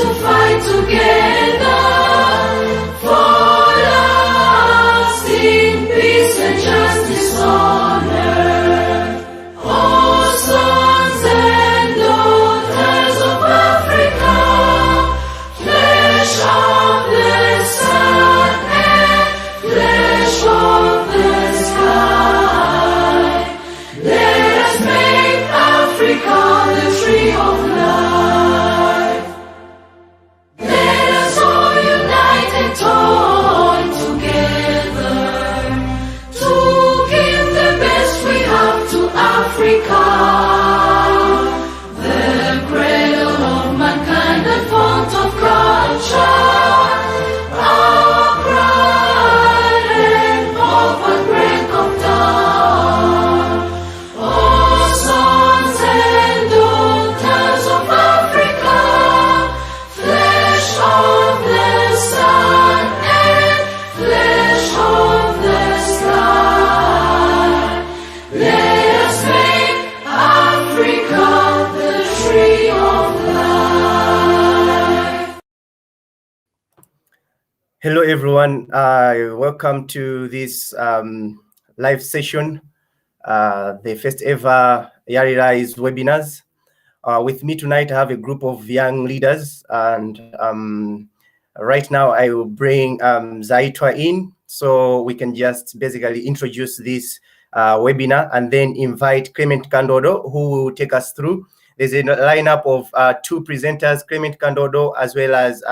to fight together for lasting peace and justice on earth. Oh, sons and daughters of Africa, flesh of the sun and flesh of the sky, let us make Africa the tree of life. Let us all unite and toil together to give the best we have to Africa, the cradle of mankind, the font of culture, our pride and hope at break of dawn. Oh, sons and daughters of Africa, flesh of the sun and flesh of the sky, let us make Africa the tree of life. Hello, everyone. Welcome to this live session, the first ever YALI Rise webinars. With me tonight, I have a group of young leaders, and right now I will bring Zaitwa in so we can just basically introduce this webinar and then invite Clement Kandodo, who will take us through. There's a lineup of two presenters, Clement Kandodo as well as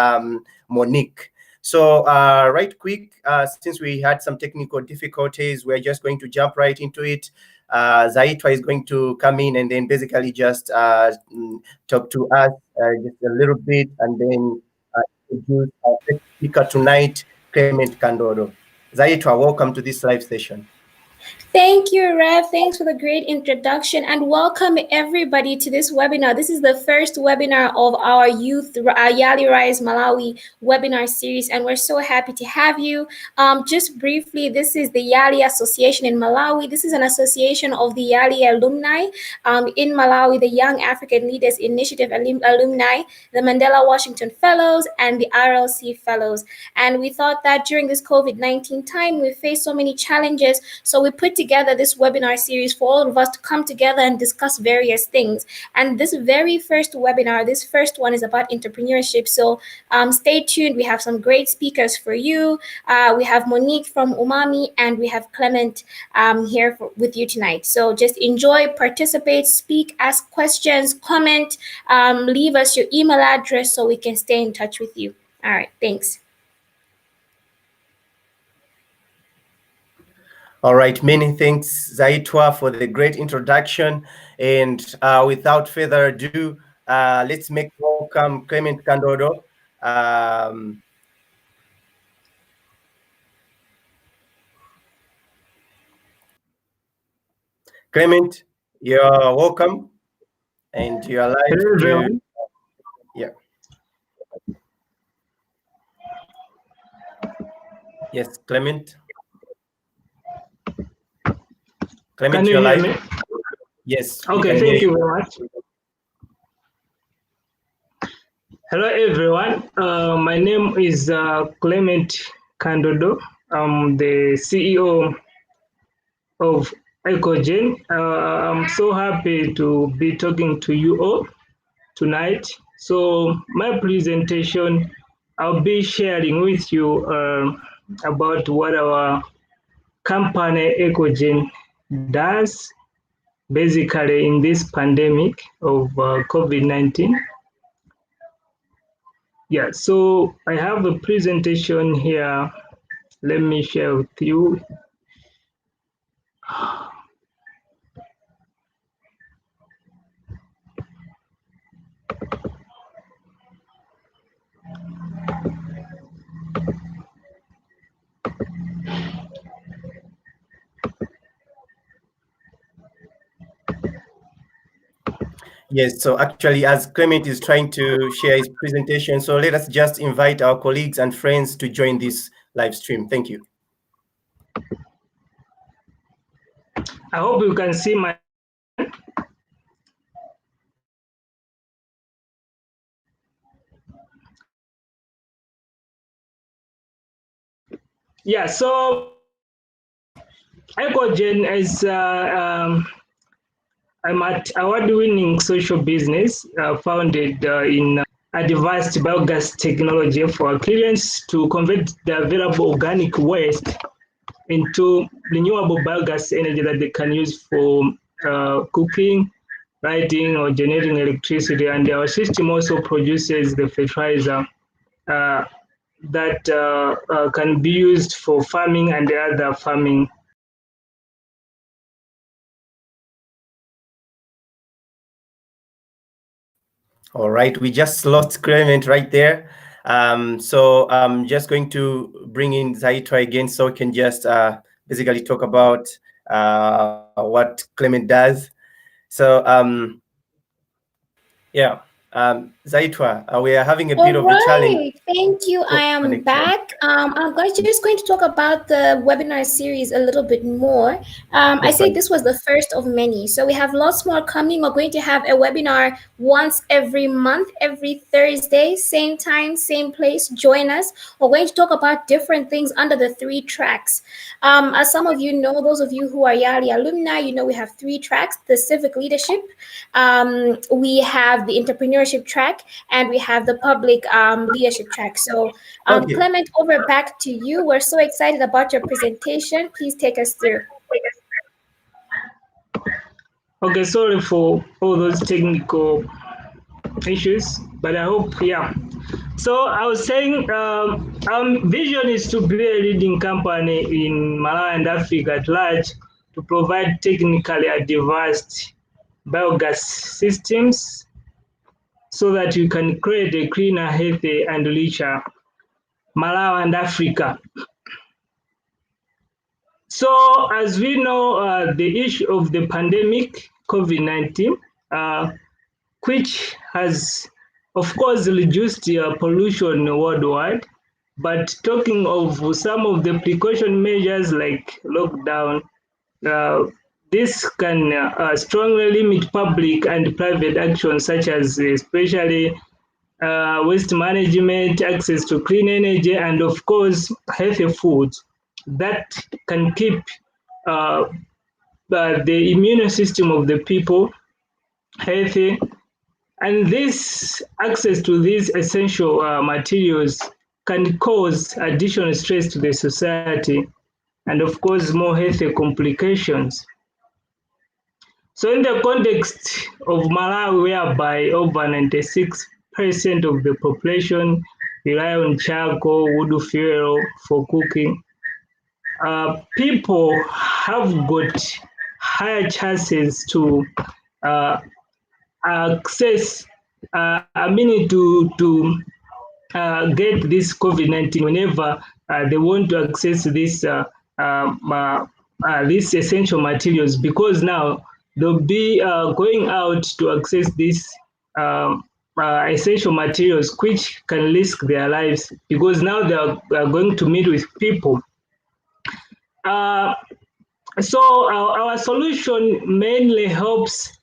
Monique. So right quick, since we had some technical difficulties, we're just going to jump right into it. Zaitwa is going to come in and then basically just talk to us just a little bit, and then introduce our first speaker tonight, Clement Kandodo. Zaitwa, welcome to this live session. Thank you, Rev. Thanks for the great introduction, and welcome everybody to this webinar. This is the first webinar of our Youth YALI Rise Malawi webinar series, and we're so happy to have you. Just briefly, this is the YALI Association in Malawi. This is an association of the YALI alumni in Malawi, the Young African Leaders Initiative alumni, the Mandela Washington Fellows, and the RLC Fellows. And we thought that during this COVID-19 time, we faced so many challenges, so we put together this webinar series for all of us to come together and discuss various things. And this very first webinar, this first one, is about entrepreneurship. So stay tuned. We have some great speakers for you. We have Monique from Umami, and we have Clement here with you tonight. So just enjoy, participate, speak, ask questions, comment, leave us your email address so we can stay in touch with you. All right, thanks. All right, many thanks, Zaitwa, for the great introduction. And without further ado, let's make welcome Clement Kandodo. Clement, you're welcome, and you're live. Hello, everyone. Yeah. Yes, Clement. Clement, Can you you're hear live. me? Yes. Okay, thank you very much. Hello, everyone. My name is Clement Kandodo. I'm the CEO of Ecogen. I'm so happy to be talking to you all tonight. So my presentation, I'll be sharing with you about what our company Ecogen does basically in this pandemic of COVID-19. Yeah, so I have a presentation here. Let me share with you. Yes, so actually, as Clement is trying to share his presentation, so let us just invite our colleagues and friends to join this live stream. Thank you. I hope you can see my. Yeah, so Ecogen is I'm at award-winning social business founded in advanced biogas technology for clients to convert the available organic waste into renewable biogas energy that they can use for cooking, lighting, or generating electricity. And our system also produces the fertilizer uh, that can be used for farming and other farming. All right, we just lost Clement right there. So I'm just going to bring in Zaitwa again so we can just basically talk about what Clement does. So yeah, Zaitwa, we are having a bit All of a challenge. right, thank you. I am Connection. back. Just going to talk about the webinar series a little bit more. I say Perfect. this was the first of many, so we have lots more coming. We're going to have a webinar once every month, every Thursday, same time, same place. Join us. We're going to talk about different things under the 3 tracks. As some of you know, those of you who are YALI alumni, you know we have 3 tracks: the civic leadership, we have the entrepreneurship track, and we have the public leadership track. So, Okay. Clement, over back to you. We're so excited about your presentation. Please take us through. Okay, sorry for all those technical issues, but I hope, yeah. So I was saying, our vision is to be a leading company in Malawi and Africa at large to provide technically advanced biogas systems so that you can create a cleaner, healthy, and richer Malawi and Africa. So, as we know, the issue of the pandemic, COVID-19, which has, of course, reduced pollution worldwide. But talking of some of the precaution measures like lockdown, uh, this can strongly limit public and private action, such as especially waste management, access to clean energy, and of course, healthy foods that can keep uh, the immune system of the people healthy. And this access to these essential materials can cause additional stress to the society and, of course, more healthy complications. So, in the context of Malawi, whereby over 96% of the population rely on charcoal, wood fuel for cooking, people have got higher chances to access, get this COVID-19 whenever they want to access these essential materials, because now they'll be going out to access these essential materials, which can risk their lives because now they are going to meet with people. Uh, so our solution mainly helps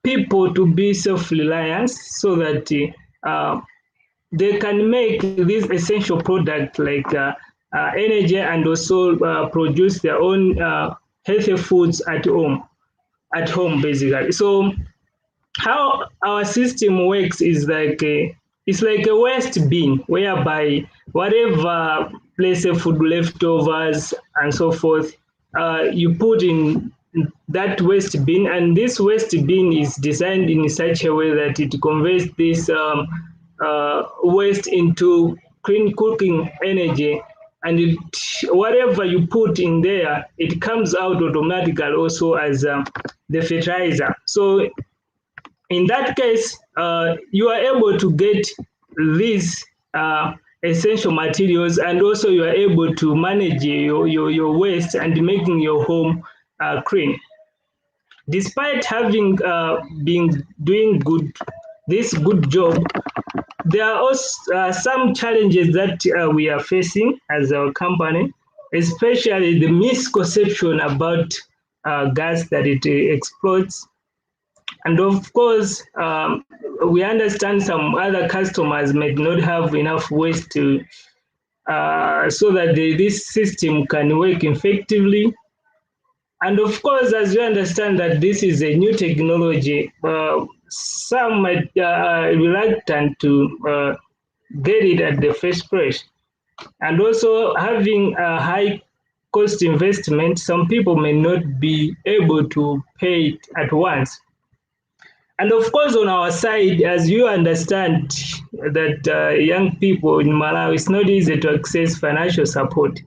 people to be self-reliant so that they can make these essential products like energy and also produce their own healthy foods at home basically. So how our system works is like it's like a waste bin whereby whatever, let's say, food leftovers and so forth, you put in that waste bin, and this waste bin is designed in such a way that it converts this waste into clean cooking energy, and whatever you put in there, it comes out automatically also as the fertilizer. So in that case, you are able to get these essential materials, and also you are able to manage your waste and making your home clean. Despite having been doing this good job, there are also some challenges that we are facing as our company, especially the misconception about gas that it exploits. And of course, we understand some other customers may not have enough waste to so that this system can work effectively. And of course, as you understand that this is a new technology, some might reluctant to get it at the first place. And also having a high cost investment, some people may not be able to pay it at once. And of course, on our side, as you understand that young people in Malawi, it's not easy to access financial support.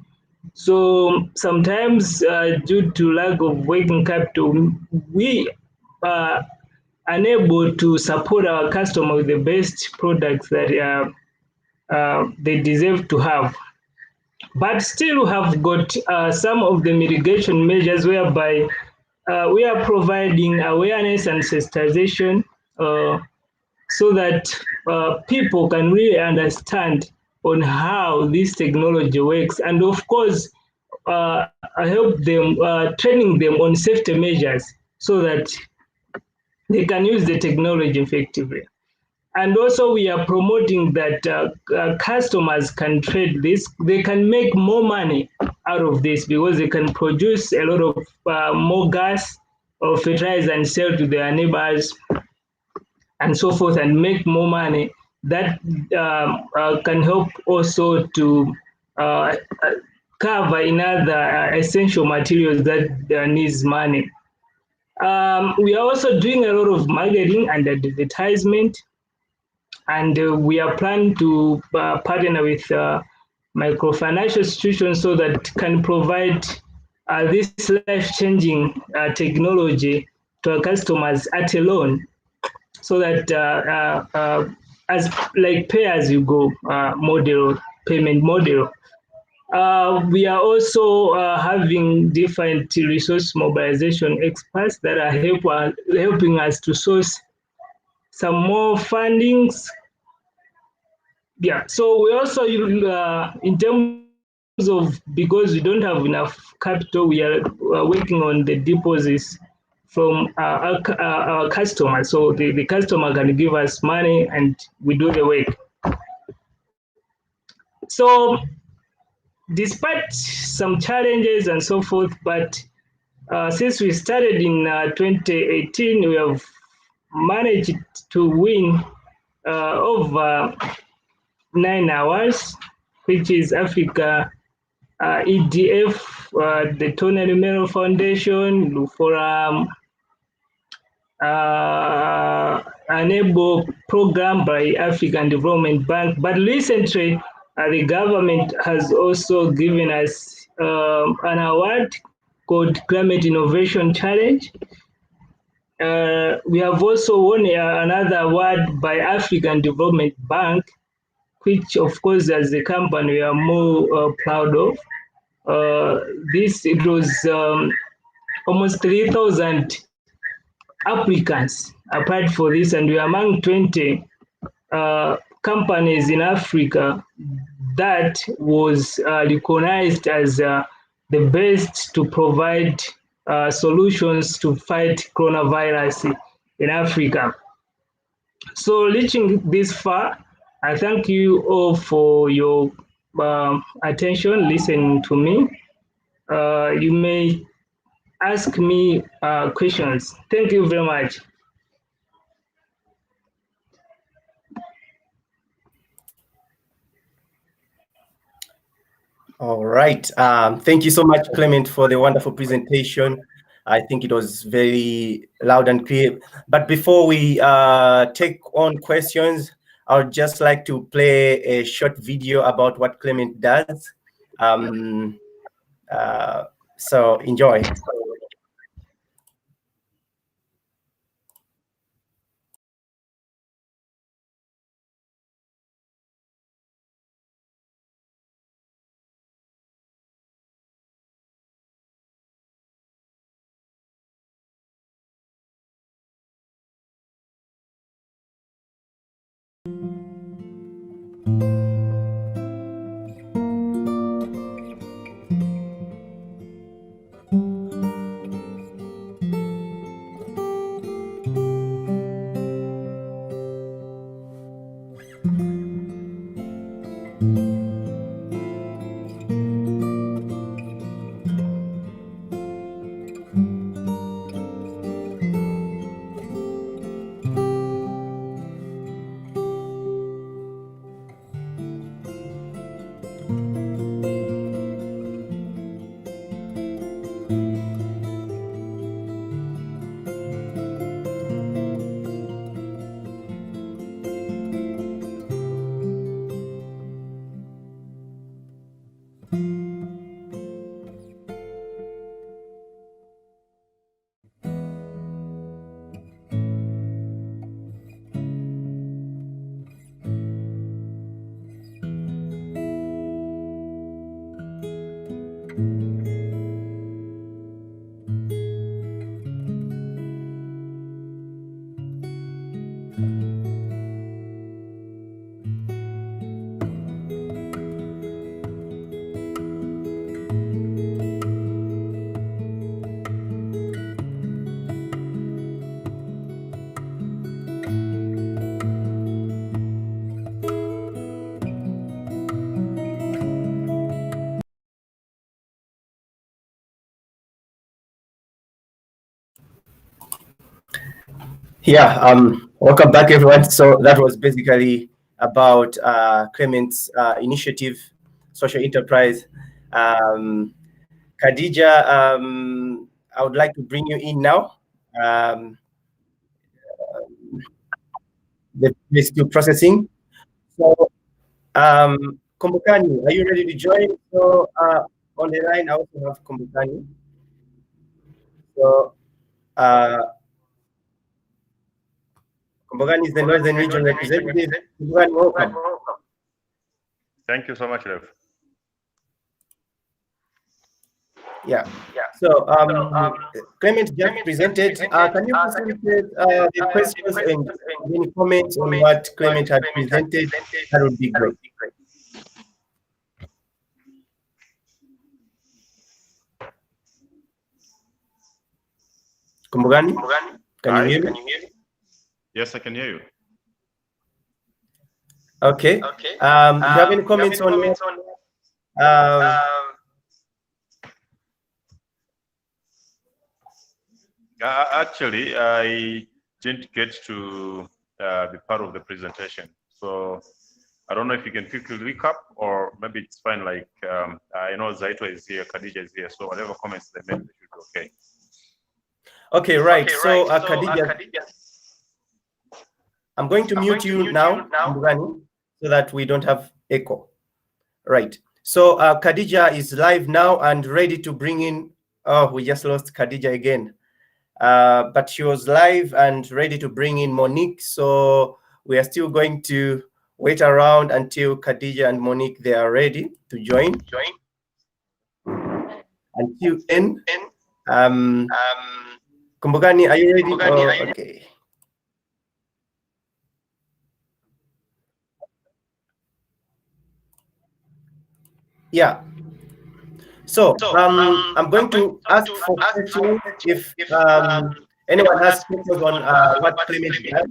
So sometimes, due to lack of working capital, we are unable to support our customer with the best products that they deserve to have. But still have got some of the mitigation measures whereby we are providing awareness and sensitization so that people can really understand on how this technology works. And of course, I help them, training them on safety measures so that they can use the technology effectively. And also, we are promoting that customers can trade this. They can make more money out of this because they can produce a lot of more gas or fertilizer and sell to their neighbors and so forth and make more money. That can help also to cover in other essential materials that needs money. We are also doing a lot of marketing and advertisement, and we are planning to partner with microfinancial institutions so that can provide this life-changing technology to our customers at a loan, so that as like pay as you go model, payment model. We are also having different resource mobilization experts that are helping us to source some more fundings. Yeah, so we also, in terms of, because we don't have enough capital, we are working on the deposits from our customers. So the customer can give us money and we do the work. So despite some challenges and so forth, but since we started in 2018, we have managed to win over 9 hours, which is Africa EDF, the Tony Numero Foundation, Forum, Enable program by African Development Bank. But recently, the government has also given us an award called Climate Innovation Challenge. We have also won another award by African Development Bank, which of course as a company we are more proud of. It was almost 3,000 applicants applied for this, and we are among 20 companies in Africa that was recognized as the best to provide solutions to fight coronavirus in Africa. So reaching this far, I thank you all for your attention, listening to me. You may ask me questions. Thank you very much. All right. Thank you so much, Clement, for the wonderful presentation. I think it was very loud and clear. But before we take on questions, I would just like to play a short video about what Clement does. So enjoy. Yeah, welcome back, everyone. So that was basically about Clement's initiative, social enterprise. Khadija, I would like to bring you in now. The is still processing. So, Kombukani, are you ready to join? So, on the line, I also have Kombukani. So, Kombukani is the Northern Region representative. Kombukani, welcome. Thank you so much, Rev. Yeah. So, Clement just presented. Can you facilitate the questions and any comments on what Clement had presented? That would be great. Kombugani, can you hear me? Yes, I can hear you. Okay. Do you have any comments on Actually, I didn't get to be part of the presentation. So I don't know if you can quickly recap, or maybe it's fine. Like, I know Zaitwa is here, Khadija is here. So whatever comments they made, they should be okay. Okay, right. So, Khadija, I'm going to mute you now, Kombugani, so that we don't have echo. Right. So, Khadija is live now and ready to bring in. Oh, we just lost Khadija again. But she was live and ready to bring in Monique. So we are still going to wait around until Khadija and Monique, they are ready to join. Until then, Kombugani, are you ready? Oh, okay. Yeah. So, I'm going to ask for questions if anyone has questions on what Clement does.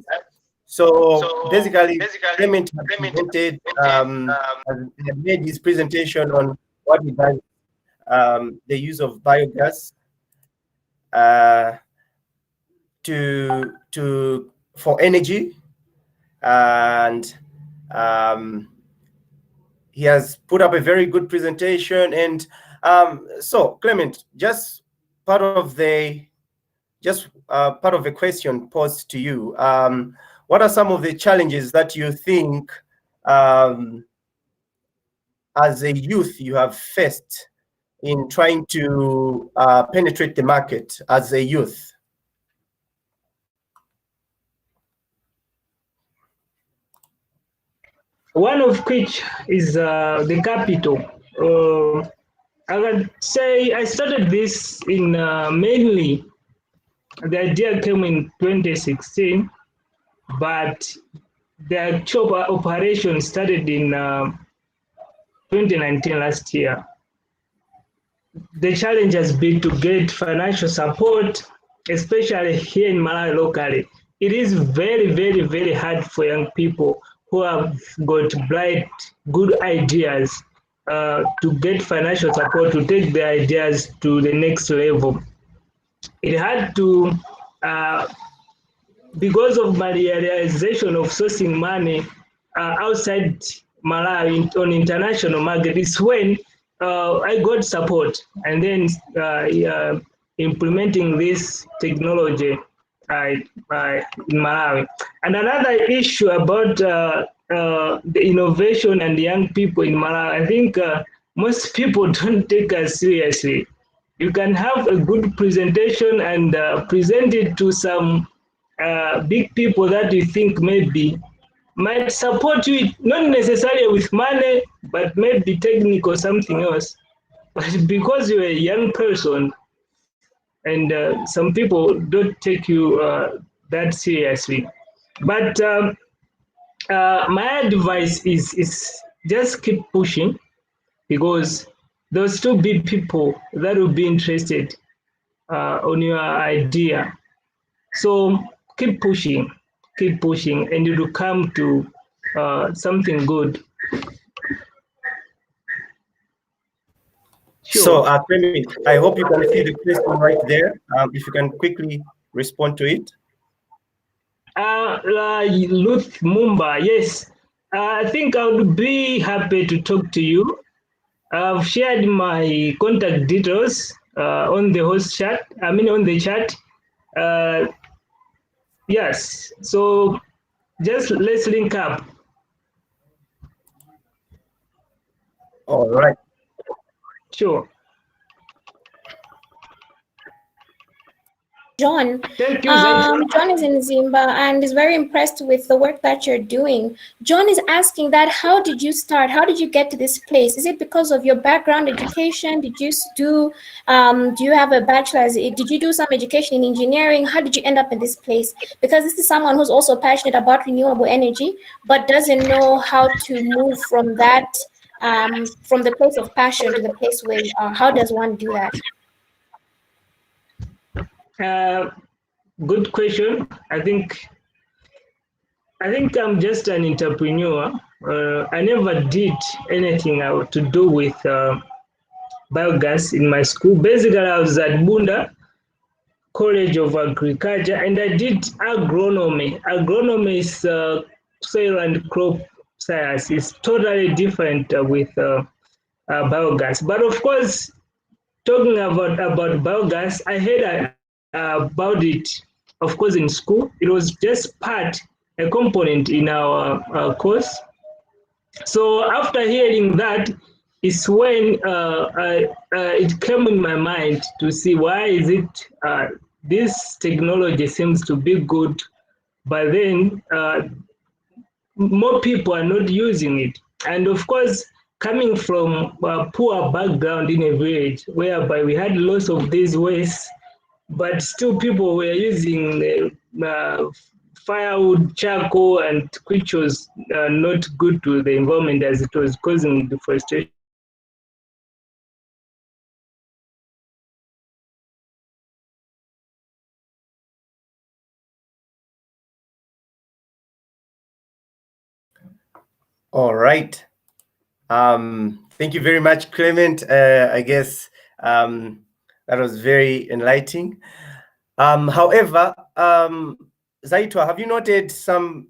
So basically, Clement has presented, has made his presentation on what he does, the use of biogas for energy, and he has put up a very good presentation. And so, Clement, just part of the question posed to you. What are some of the challenges that you think, as a youth, you have faced in trying to penetrate the market as a youth? One of which is the capital. I would say I started this in mainly, the idea came in 2016, but the actual operation started in 2019, last year. The challenge has been to get financial support, especially here in Malawi locally. It is very, very, very hard for young people who have got bright, good ideas to get financial support to take their ideas to the next level. It had to, because of my realization of sourcing money outside Malawi on international market, is when I got support, and then implementing this technology in Malawi. And another issue about the innovation and the young people in Malawi, I think most people don't take us seriously. You can have a good presentation and present it to some big people that you think maybe might support you, not necessarily with money, but maybe technical something else. But because you're a young person, and some people don't take you that seriously. But my advice is just keep pushing, because those two big people that will be interested on your idea. So keep pushing, and it will come to something good. So, Sure. Clement, I hope you can see the question right there. If you can quickly respond to it. Ruth Mumba, yes. I think I would be happy to talk to you. I've shared my contact details on the host chat. I mean, on the chat. Uh, yes. So just let's link up. All right. Sure. John. Thank you, Zaitwa. John is in Zimba and is very impressed with the work that you're doing. John is asking that, how did you start? How did you get to this place? Is it because of your background education? Did you do you have a bachelor's? Did you do some education in engineering? How did you end up in this place? Because this is someone who's also passionate about renewable energy, but doesn't know how to move from that, from the place of passion to the place where you are. How does one do that? Good question. I think I'm just an entrepreneur. I never did anything to do with biogas in my school. Basically, I was at Bunda College of Agriculture, and I did agronomy. Agronomy is soil and crop science. It's totally different with biogas. But of course, talking about biogas, I heard about it, of course, in school. It was just a component in our course. So after hearing that, is when it came in my mind to see why is it this technology seems to be good, but then more people are not using it. And of course, coming from a poor background in a village whereby we had lots of these wastes, but still people were using firewood, charcoal, and which was not good to the environment as it was causing deforestation. All right. Thank you very much, Clement. I guess that was very enlightening. However, Zaitwa, have you noted some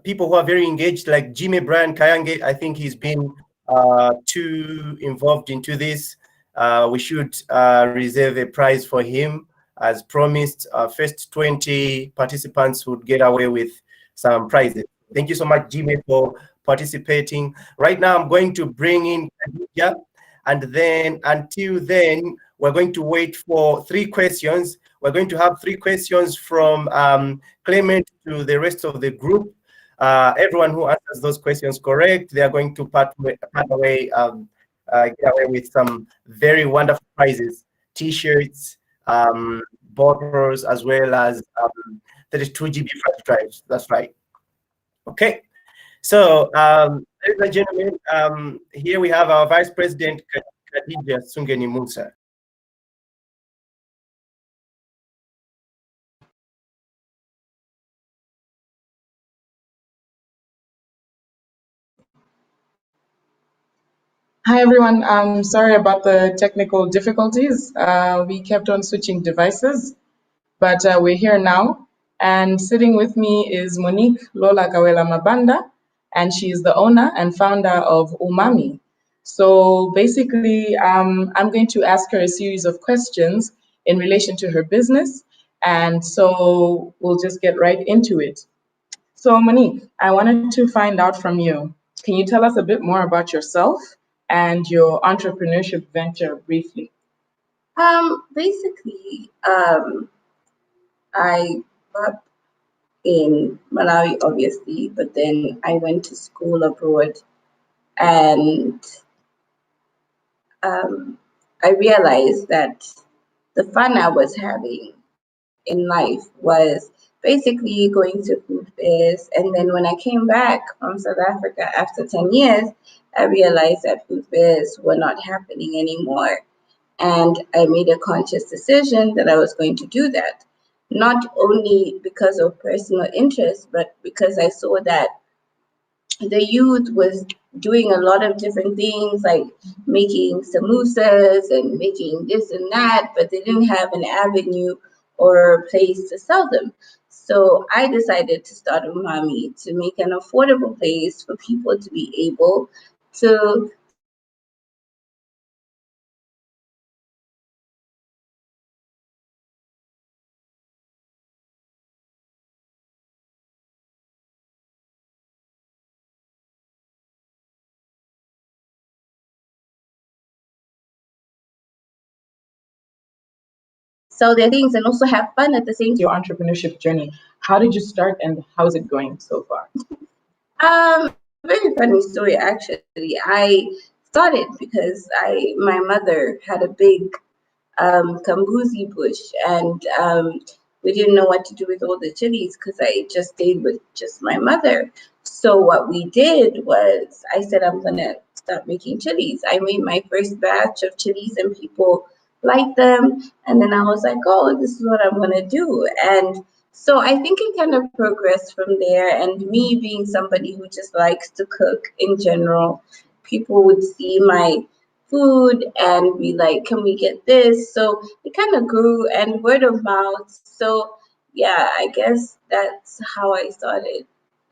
people who are very engaged, like Jimmy Brian Kayange? I think he's been too involved into this. We should reserve a prize for him. As promised, first 20 participants would get away with some prizes. Thank you so much, Jimmy, for participating. Right now, I'm going to bring in Khadija, and then until then, we're going to wait for 3 questions. We're going to have 3 questions from Clement to the rest of the group. Everyone who answers those questions correct, they are going to get away with some very wonderful prizes, T-shirts, bottles, as well as 32 GB flash drives. That's right. Okay. So, ladies and gentlemen, here we have our Vice President, Khadija Sungeni Musa. Hi, everyone. Sorry about the technical difficulties. We kept on switching devices, but we're here now. And sitting with me is Monique Lola Kawela Mabanda, and she is the owner and founder of Umami. So basically, I'm going to ask her a series of questions in relation to her business. And so we'll just get right into it. So Monique, I wanted to find out from you, can you tell us a bit more about yourself and your entrepreneurship venture briefly? Basically, I grew up in Malawi, obviously, but then I went to school abroad, and I realized that the fun I was having in life was basically going to food fairs. And then when I came back from South Africa after 10 years, I realized that food fairs were not happening anymore. And I made a conscious decision that I was going to do that, not only because of personal interest, but because I saw that the youth was doing a lot of different things like making samosas and making this and that, but they didn't have an avenue or a place to sell them. So I decided to start Umami to make an affordable place for people to be able to sell their products and sell their things and also have fun at the same Your entrepreneurship journey. How did you start and how's it going so far? A very funny story actually. I started because my mother had a big kambuzi bush, and we didn't know what to do with all the chilies because I just stayed with just my mother. So what we did was I said I'm gonna start making chilies. I made my first batch of chilies and people liked them, and then I was like, oh, this is what I'm gonna do. And so I think it kind of progressed from there. And me being somebody who just likes to cook in general, people would see my food and be like, can we get this? So it kind of grew and word of mouth. So yeah, I guess that's how I started.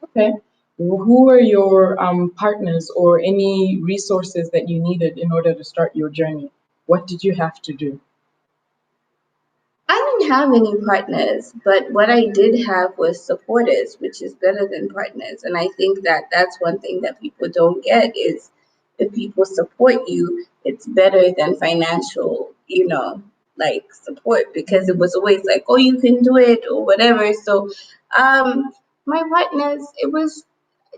Okay. Who were your partners or any resources that you needed in order to start your journey? What did you have to do? I didn't have any partners, but what I did have was supporters, which is better than partners. And I think that that's one thing that people don't get is if people support you, it's better than financial, like support, because it was always like, oh, you can do it or whatever. So, my partners, it was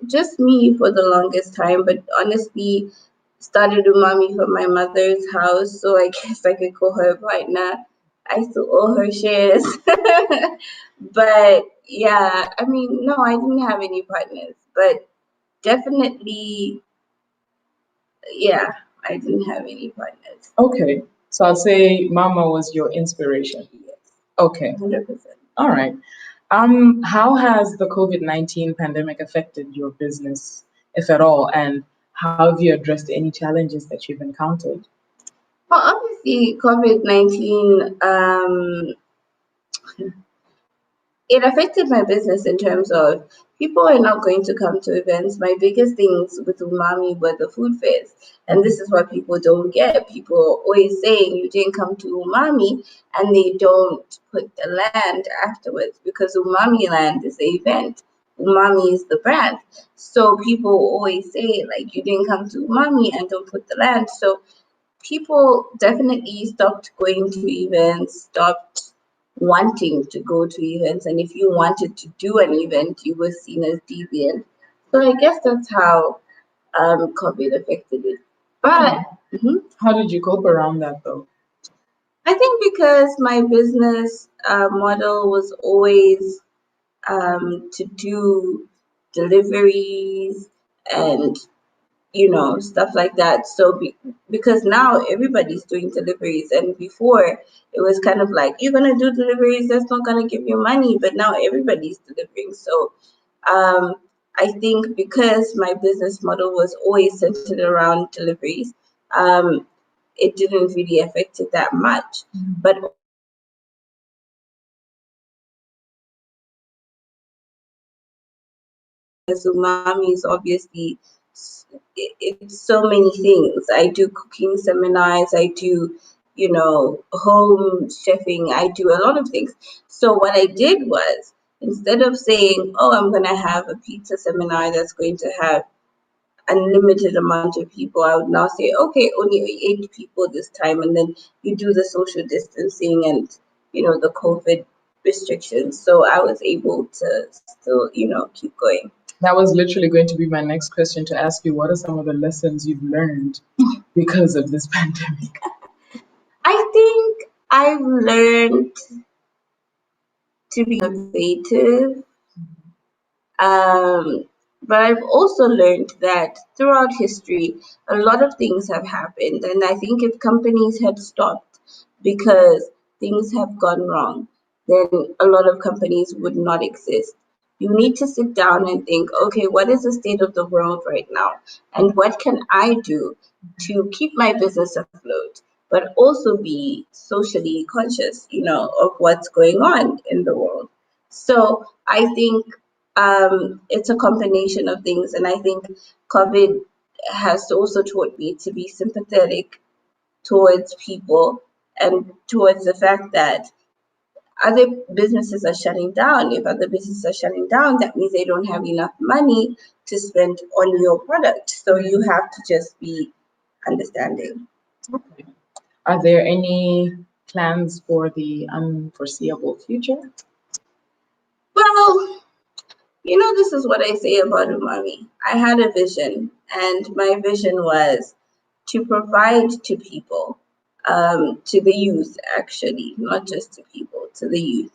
just me for the longest time, but honestly, started Umami from my mother's house, so I guess I could call her a partner. I still owe her shares. But yeah, I mean, no, I didn't have any partners, but definitely, yeah, I didn't have any partners. Okay. So I'll say Mama was your inspiration. Yes, Okay. 100%. All right. How has the COVID-19 pandemic affected your business, if at all, and how have you addressed any challenges that you've encountered? Well, obviously, COVID-19, it affected my business in terms of people are not going to come to events. My biggest things with Umami were the food fairs. And this is what people don't get. People are always saying you didn't come to Umami and they don't put the land afterwards because Umami land is the event. Umami is the brand. So people always say like you didn't come to Umami and don't put the land. So people definitely stopped going to events, stopped wanting to go to events, and if you wanted to do an event, you were seen as deviant. So I guess that's how COVID affected it. But How did you cope around that though? I think because my business model was always to do deliveries and stuff like that. So because now everybody's doing deliveries, and before it was kind of like you're gonna do deliveries, that's not gonna give you money, but now everybody's delivering. So um, I think because my business model was always centered around deliveries, it didn't really affect it that much. But as umami is obviously it's so many things. I do cooking seminars, I do, home chefing, I do a lot of things. So what I did was instead of saying, oh, I'm gonna have a pizza seminar that's going to have unlimited amount of people, I would now say, okay, only 8 people this time, and then you do the social distancing and the COVID restrictions. So I was able to still keep going. That was literally going to be my next question, to ask you, what are some of the lessons you've learned because of this pandemic? I think I've learned to be innovative. But I've also learned that throughout history, a lot of things have happened. And I think if companies had stopped because things have gone wrong, then a lot of companies would not exist. You need to sit down and think, okay, what is the state of the world right now? And what can I do to keep my business afloat, but also be socially conscious, of what's going on in the world? So I think it's a combination of things, and I think COVID has also taught me to be sympathetic towards people and towards the fact that other businesses are shutting down. If other businesses are shutting down, that means they don't have enough money to spend on your product. So you have to just be understanding. Okay. Are there any plans for the unforeseeable future? Well, this is what I say about Umami. I had a vision, and my vision was to provide to people, to the youth, actually, not just to people, to the youth,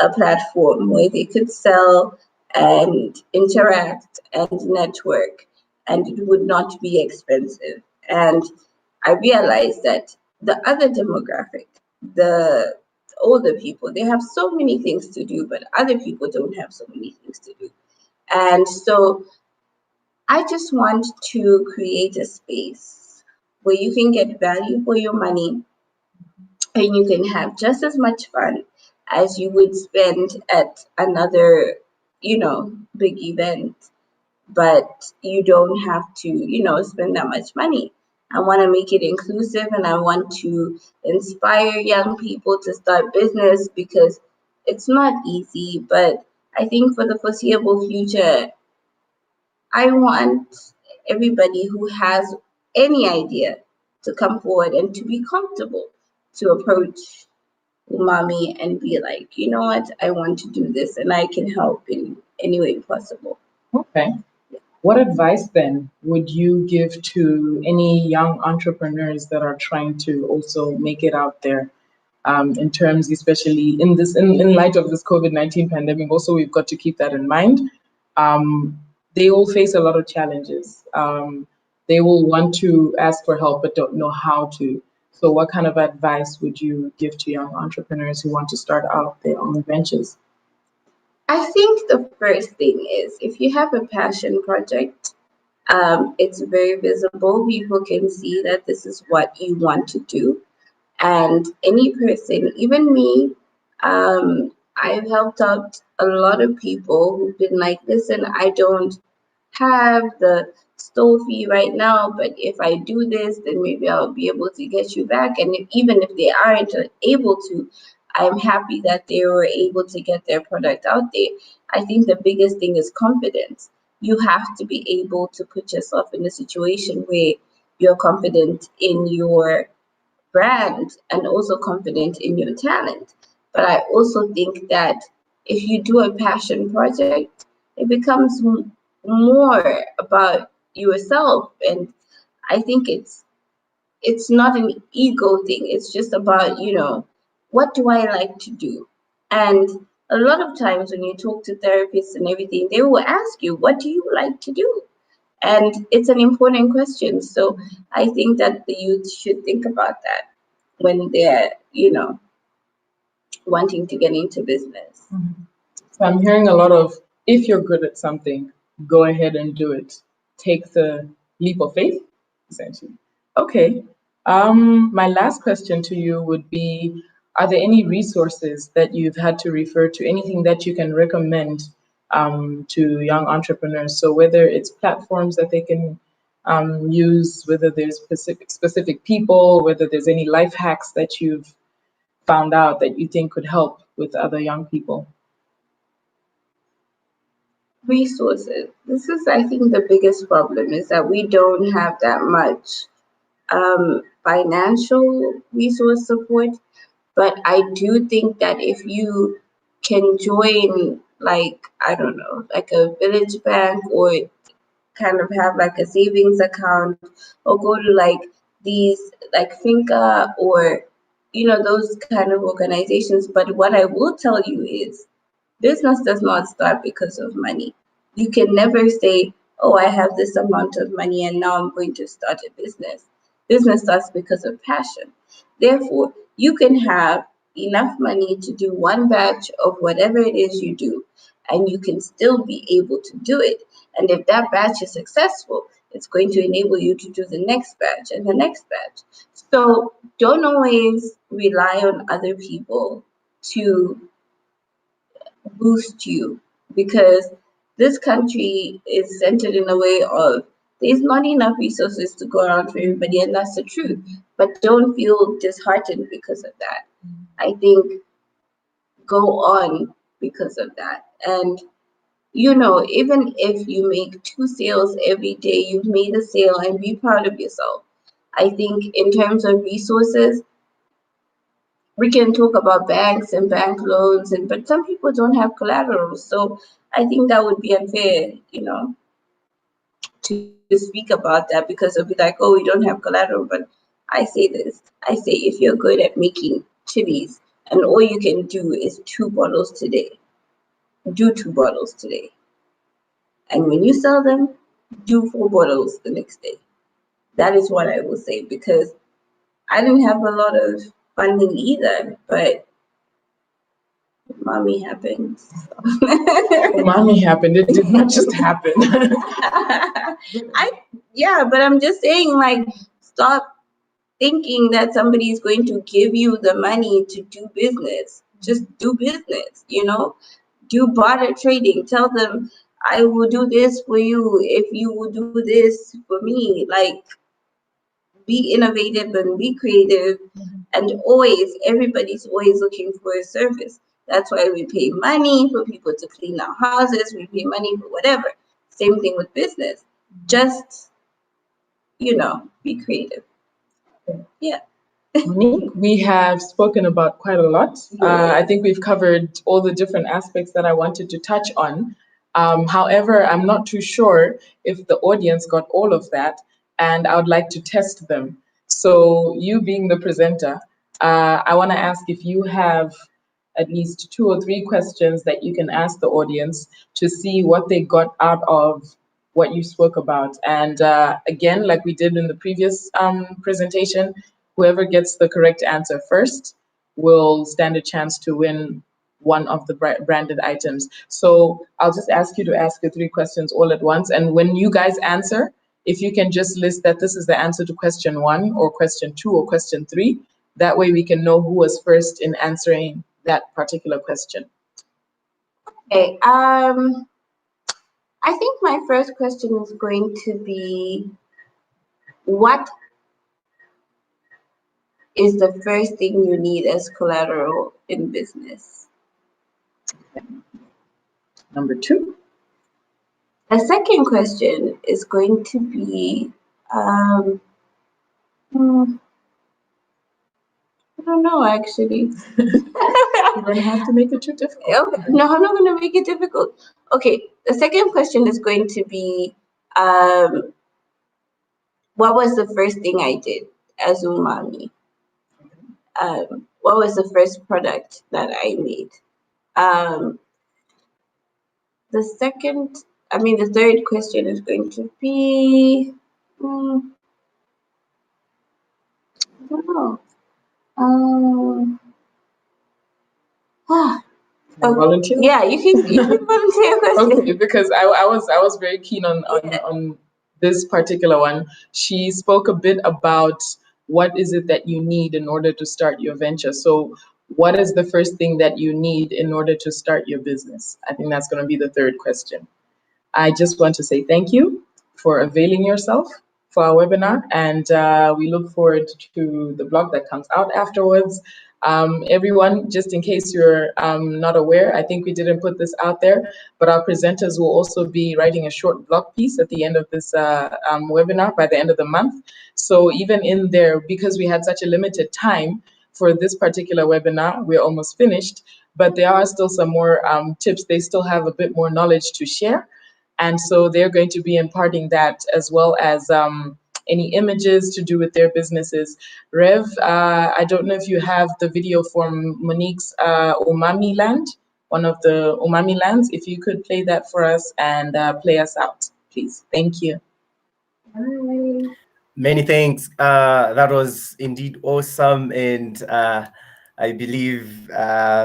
a platform where they could sell and interact and network, and it would not be expensive. And I realized that the other demographic, the older people, they have so many things to do, but other people don't have so many things to do. And so I just want to create a space where you can get value for your money and you can have just as much fun as you would spend at another, big event, but you don't have to, spend that much money. I want to make it inclusive, and I want to inspire young people to start business because it's not easy, but I think for the foreseeable future, I want everybody who has any idea to come forward and to be comfortable to approach Umami and be like, you know what, I want to do this and I can help in any way possible. Okay. What advice then would you give to any young entrepreneurs that are trying to also make it out there? In terms, especially in light of this COVID-19 pandemic, also we've got to keep that in mind. They all face a lot of challenges. They will want to ask for help but don't know how to. So what kind of advice would you give to young entrepreneurs who want to start out their own ventures? I think the first thing is, if you have a passion project, it's very visible. People can see that this is what you want to do. And any person, even me, I've helped out a lot of people who've been like, listen, I don't have the stove fee right now, but if I do this, then maybe I'll be able to get you back. And even if they aren't able to, I'm happy that they were able to get their product out there. I think the biggest thing is confidence. You have to be able to put yourself in a situation where you're confident in your brand and also confident in your talent. But I also think that if you do a passion project, it becomes more about yourself. And I think it's not an ego thing. It's just about, what do I like to do? And a lot of times when you talk to therapists and everything, they will ask you, what do you like to do? And it's an important question. So I think that the youth should think about that when they're, wanting to get into business. Mm-hmm. So I'm hearing a lot of, if you're good at something, go ahead and do it. Take the leap of faith, essentially. Okay. My last question to you would be, are there any resources that you've had to refer to, anything that you can recommend to young entrepreneurs? So whether it's platforms that they can use, whether there's specific people, whether there's any life hacks that you've found out that you think could help with other young people? Resources. This is, I think, the biggest problem is that we don't have that much financial resource support. But I do think that if you can join, like, I don't know, like a village bank, or kind of have like a savings account, or go to like these, like Finca, or, those kind of organizations. But what I will tell you is, business does not start because of money. You can never say, oh, I have this amount of money and now I'm going to start a business. Business starts because of passion. Therefore, you can have enough money to do one batch of whatever it is you do, and you can still be able to do it. And if that batch is successful, it's going to enable you to do the next batch and the next batch. So don't always rely on other people to boost you, because this country is centered in a way of, there's not enough resources to go around for everybody, and that's the truth. But don't feel disheartened because of that. I think go on because of that. And even if you make 2 sales every day, you've made a sale, and be proud of yourself. I think in terms of resources, we can talk about banks and bank loans, but some people don't have collateral. So I think that would be unfair, to speak about that, because it'll be like, oh, we don't have collateral. But I say this, I say, if you're good at making chilies and all you can do is 2 bottles today, do 2 bottles today. And when you sell them, do 4 bottles the next day. That is what I will say, because I didn't have a lot of funding either, but mommy happened. Mommy happened. It did not just happen. But I'm just saying, like, stop thinking that somebody is going to give you the money to do business. Just do business, do barter trading. Tell them, I will do this for you if you will do this for me. Like, be innovative and be creative. And everybody's always looking for a service. That's why we pay money for people to clean our houses. We pay money for whatever. Same thing with business. Just, be creative. Yeah. Monique, we have spoken about quite a lot. I think we've covered all the different aspects that I wanted to touch on. However, I'm not too sure if the audience got all of that, and I would like to test them. So you being the presenter, I want to ask if you have at least 2 or 3 questions that you can ask the audience to see what they got out of what you spoke about. And again, like we did in the previous presentation, whoever gets the correct answer first will stand a chance to win one of the branded items. So I'll just ask you to ask the 3 questions all at once. And when you guys answer, if you can just list that this is the answer to question 1 or question 2 or question 3, that way we can know who was first in answering that particular question. Okay. I think my first question is going to be, what is the first thing you need as collateral in business? Number 2. The second question is going to be, I don't know, actually. You're going to have to make it too difficult. Okay. No, I'm not going to make it difficult. Okay, the second question is going to be, what was the first thing I did as umami? What was the first product that I made? The third question is going to be, I don't know. Volunteer? Yeah, you can volunteer a question. Okay, because I was very keen on this particular one. She spoke a bit about what is it that you need in order to start your venture. So what is the first thing that you need in order to start your business? I think that's going to be the third question. I just want to say thank you for availing yourself for our webinar, and we look forward to the blog that comes out afterwards. Everyone, just in case you're not aware, I think we didn't put this out there, but our presenters will also be writing a short blog piece at the end of this webinar by the end of the month. So even in there, because we had such a limited time for this particular webinar, we're almost finished, but there are still some more tips. They still have a bit more knowledge to share. And so they're going to be imparting that, as well as any images to do with their businesses. Rev, I don't know if you have the video from Monique's Umami Land, one of the Umami lands. If you could play that for us and play us out, please. Thank you. Many thanks. That was indeed awesome. And I believe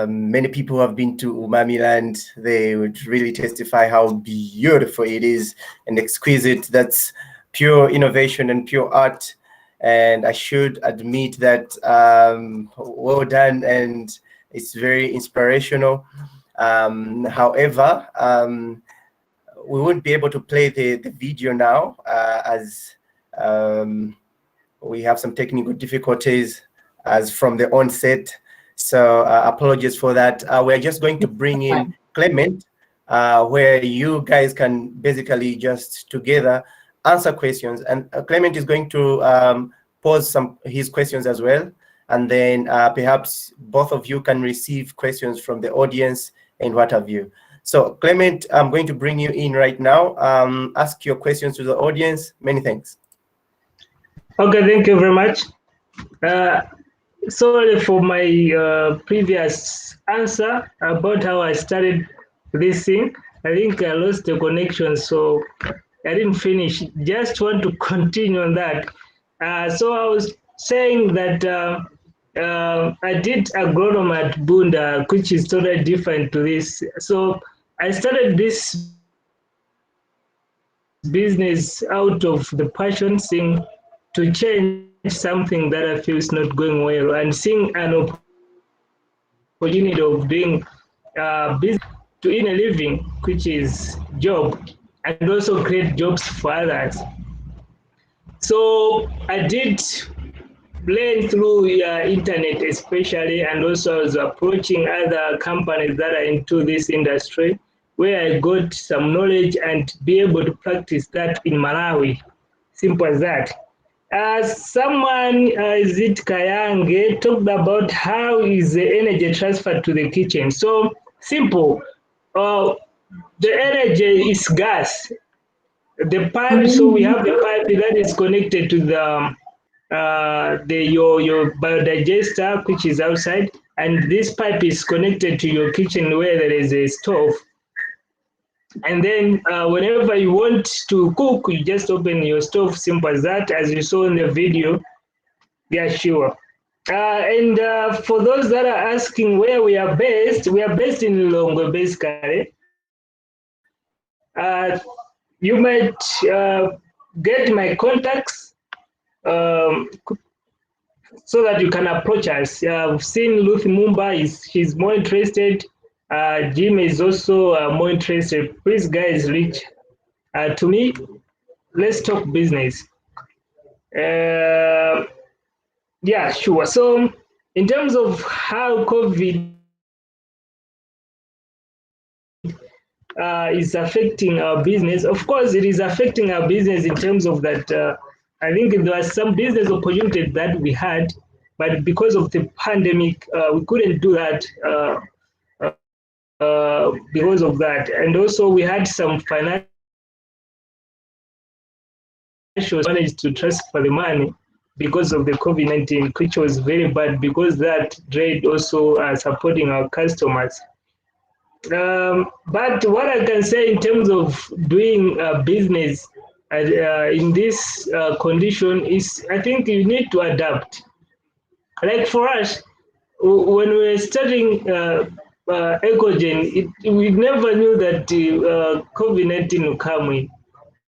many people who have been to Umami Land, they would really testify how beautiful it is and exquisite. That's pure innovation and pure art. And I should admit that well done, and it's very inspirational. However, we won't be able to play the video now as we have some technical difficulties as from the onset. So apologies for that. We're just going to bring in Clement, where you guys can basically just together answer questions. And Clement is going to pose his questions as well. And then perhaps both of you can receive questions from the audience and what have you. So Clement, I'm going to bring you in right now. Ask your questions to the audience. Many thanks. Okay, thank you very much. Sorry for my previous answer about how I started this thing. I think I lost the connection, so I didn't finish. Just want to continue on that. So I was saying that I did agronomy at Bunda, which is totally different to this. So I started this business out of the passion thing to change something that I feel is not going well, and seeing an opportunity of doing business to earn a living, which is job, and also create jobs for others. So I did learn through internet especially, and also I was approaching other companies that are into this industry, where I got some knowledge and be able to practice that in Malawi. Simple as that. Someone, is it Kayange, talked about how is the energy transferred to the kitchen. So simple. The energy is gas. The pipe, so we have the pipe that is connected to your biodigester, which is outside, and this pipe is connected to your kitchen where there is a stove. And then whenever you want to cook, you just open your stove, simple as that, as you saw in the video. Yeah, sure. And for those that are asking where we are based in Lilongwe, basically. You might get my contacts so that you can approach us. I've seen Ruth Mumba, she's more interested. Jim is also more interested. Please, guys, reach to me. Let's talk business. Yeah, sure. So, in terms of how COVID is affecting our business, of course, it is affecting our business in terms of that. I think there was some business opportunity that we had, but because of the pandemic, we couldn't do that. Because of that, and also we had some financial managed to transfer the money because of the COVID-19, which was very bad because that trade also supporting our customers. But what I can say in terms of doing business in this condition is, I think you need to adapt. Like for us, when we were studying Ecogen, we never knew that COVID-19 would come in.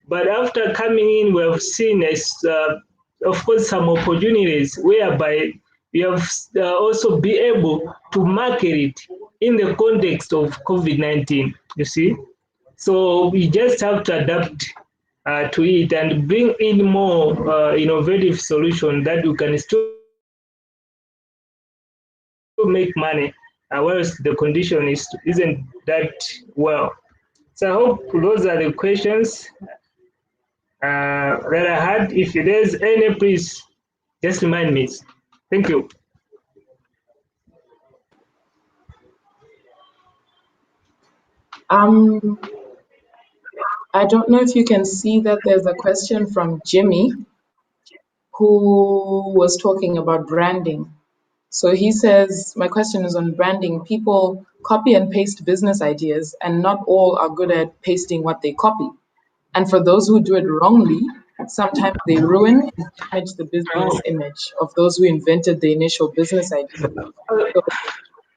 But after coming in, we have seen, of course, some opportunities whereby we have also be able to market it in the context of COVID-19, you see. So we just have to adapt to it and bring in more innovative solutions that you can still make money, whereas the condition isn't that well. So I hope those are the questions that I had. If there's any, please just remind me. Thank you. I don't know if you can see that there's a question from Jimmy who was talking about branding. So he says, my question is on branding. People copy and paste business ideas, and not all are good at pasting what they copy. And for those who do it wrongly, sometimes they ruin and damage the business image of those who invented the initial business idea. So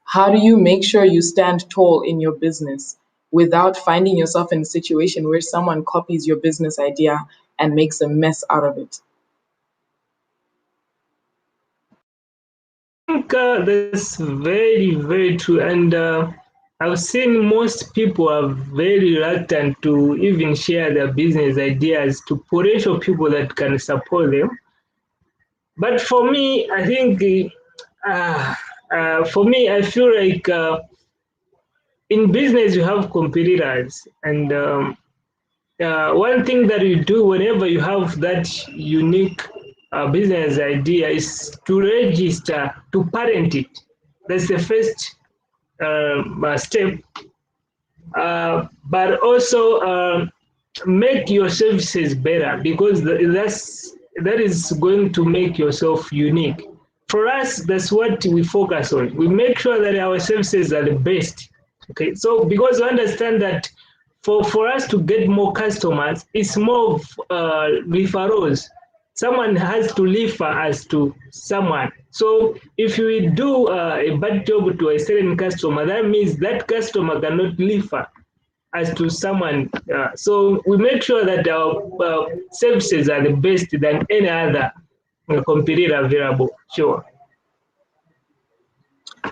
how do you make sure you stand tall in your business without finding yourself in a situation where someone copies your business idea and makes a mess out of it? I think that's very, very true. And I've seen most people are very reluctant to even share their business ideas to potential people that can support them. But for me, I think, I feel like in business you have competitors, and one thing that you do whenever you have that unique business idea is to register, to patent it. That's the first step. But also make your services better, because that is going to make yourself unique. For us, that's what we focus on. We make sure that our services are the best. Okay, so because we understand that for us to get more customers, it's more of referrals. Someone has to refer us to someone. So if we do a bad job to a certain customer, that means that customer cannot refer us to someone. So we make sure that our services are the best than any other competitor available. Sure.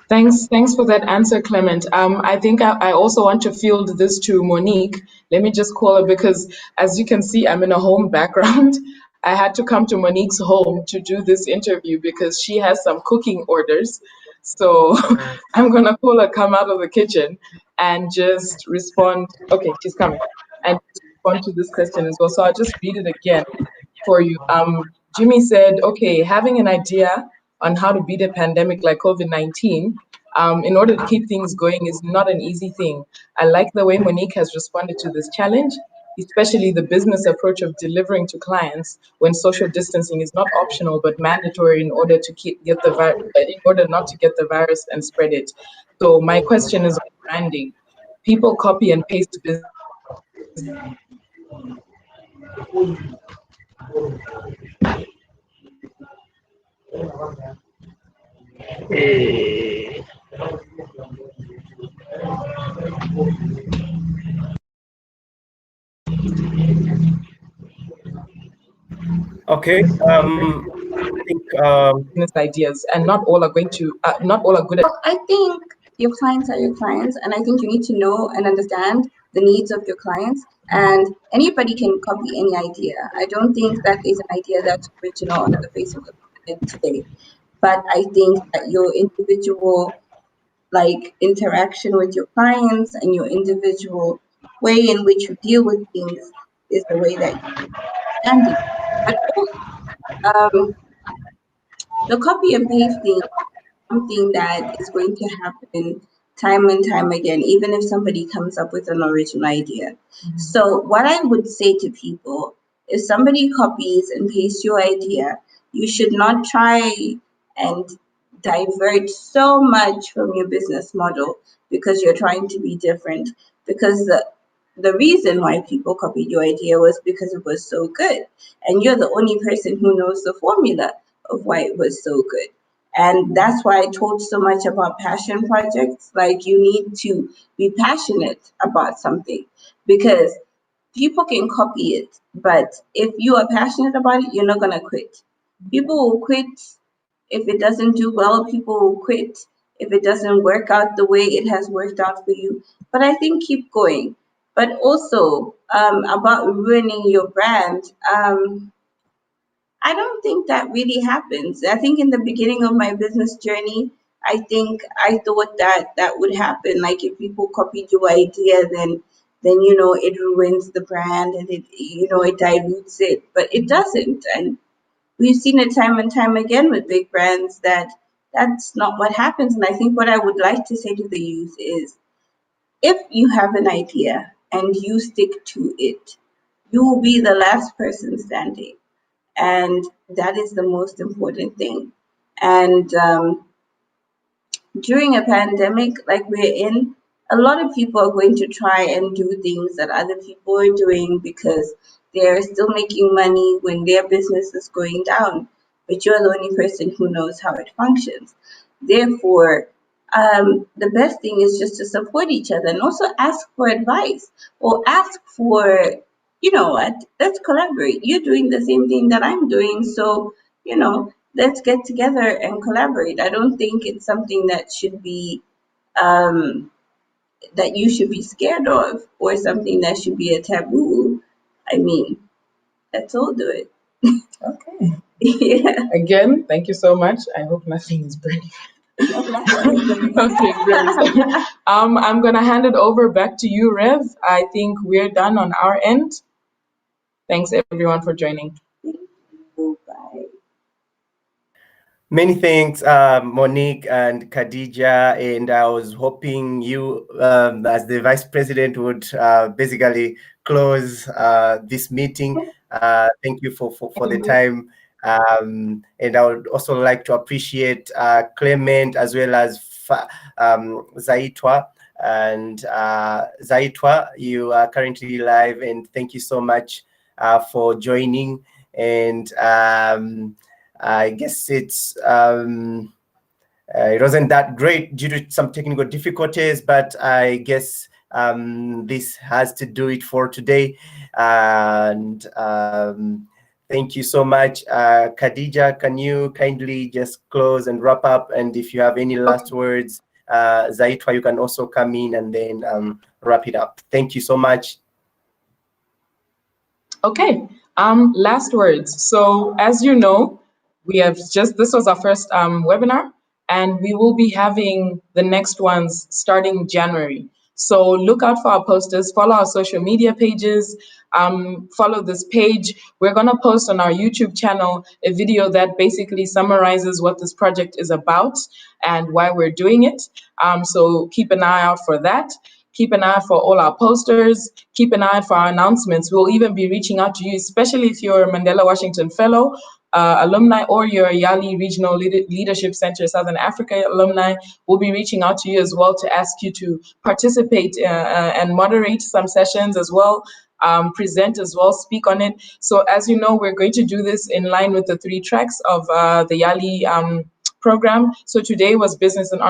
Thanks for that answer, Clement. I think I also want to field this to Monique. Let me just call her because, as you can see, I'm in a home background. I had to come to Monique's home to do this interview because she has some cooking orders. So I'm going to call her, come out of the kitchen and just respond. Okay, she's coming. And respond to this question as well. So I'll just read it again for you. Jimmy said, okay, having an idea on how to beat a pandemic like COVID-19 in order to keep things going is not an easy thing. I like the way Monique has responded to this challenge, especially the business approach of delivering to clients when social distancing is not optional but mandatory in order to in order not to get the virus and spread it. So my question is on branding. People copy and paste business. Okay. I think Business ideas, and not all are going to not all are good at. Well, I think your clients are your clients, and I think you need to know and understand the needs of your clients. And anybody can copy any idea. I don't think that is an idea that's original on the face of the planet today. But I think that your individual interaction with your clients and your individual way in which you deal with things is the way that you understand it. But also, the copy and pasting something that is going to happen time and time again, even if somebody comes up with an original idea. So, what I would say to people, if somebody copies and pastes your idea, you should not try and divert so much from your business model because you're trying to be different. Because the reason why people copied your idea was because it was so good. And you're the only person who knows the formula of why it was so good. And that's why I told so much about passion projects. Like, you need to be passionate about something because people can copy it. But if you are passionate about it, you're not going to quit. People will quit if it doesn't do well. People will quit if it doesn't work out the way it has worked out for you. But I think keep going. But also about ruining your brand. I don't think that really happens. I think in the beginning of my business journey, I think I thought that that would happen. Like if people copied your idea, then it ruins the brand and it dilutes it. But it doesn't, and we've seen it time and time again with big brands that that's not what happens. And I think what I would like to say to the youth is, if you have an idea and you stick to it, you will be the last person standing, and that is the most important thing. And during a pandemic like we're in, a lot of people are going to try and do things that other people are doing because they're still making money when their business is going down. But you're the only person who knows how it functions. Therefore, the best thing is just to support each other and also ask for advice or ask for, you know what, let's collaborate. You're doing the same thing that I'm doing. So, let's get together and collaborate. I don't think it's something that should be that you should be scared of or something that should be a taboo. I mean, let's all do it. Okay. Yeah. Again, thank you so much. I hope nothing is burning. Okay, great. I'm gonna hand it over back to you, Rev. I think we're done on our end. Thanks everyone for joining. Bye. Many thanks, Monique and Khadija, and I was hoping you, as the Vice President, would basically close this meeting. Thank you for the time. And I would also like to appreciate Clement as well as Zaitwa. And Zaitwa, you are currently live, and thank you so much for joining. And I guess it wasn't that great due to some technical difficulties, but I guess this has to do it for today. And thank you so much. Khadija, can you kindly just close and wrap up? And if you have any last words, Zaitwa, you can also come in and then wrap it up. Thank you so much. Okay, last words. So as you know, this was our first webinar, and we will be having the next ones starting January. So look out for our posters, follow our social media pages, follow this page. We're gonna post on our YouTube channel a video that basically summarizes what this project is about and why we're doing it. So keep an eye out for that. Keep an eye out for all our posters. Keep an eye out for our announcements. We'll even be reaching out to you, especially if you're a Mandela Washington Fellow, alumni, or you're a YALI Regional Leadership Center Southern Africa alumni. We'll be reaching out to you as well to ask you to participate and moderate some sessions as well, present as well, speak on it. So as you know, we're going to do this in line with the 3 tracks of the YALI program. So today was business and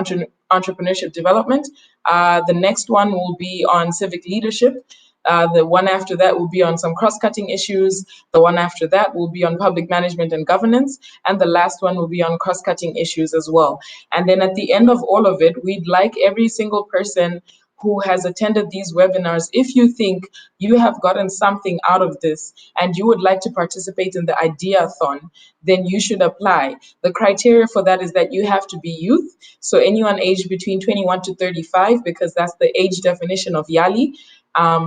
entrepreneurship development. The next one will be on civic leadership. The one after that will be on some cross-cutting issues. The one after that will be on public management and governance. And the last one will be on cross-cutting issues as well. And then at the end of all of it, we'd like every single person who has attended these webinars, if you think you have gotten something out of this and you would like to participate in the Ideathon, then you should apply. The criteria for that is that you have to be youth, so anyone aged between 21 to 35, because that's the age definition of YALI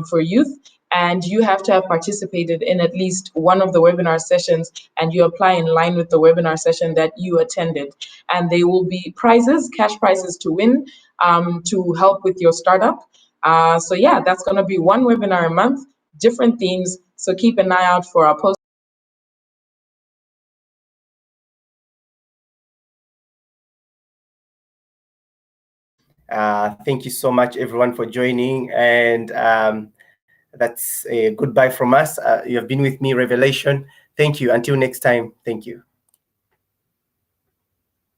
for youth. And you have to have participated in at least one of the webinar sessions, and you apply in line with the webinar session that you attended. And there will be prizes, cash prizes to win, to help with your startup. So yeah, that's going to be one webinar a month, different themes. So keep an eye out for our post. Thank you so much, everyone, for joining. And that's a goodbye from us. You have been with me, Revelation. Thank you. Until next time. Thank you.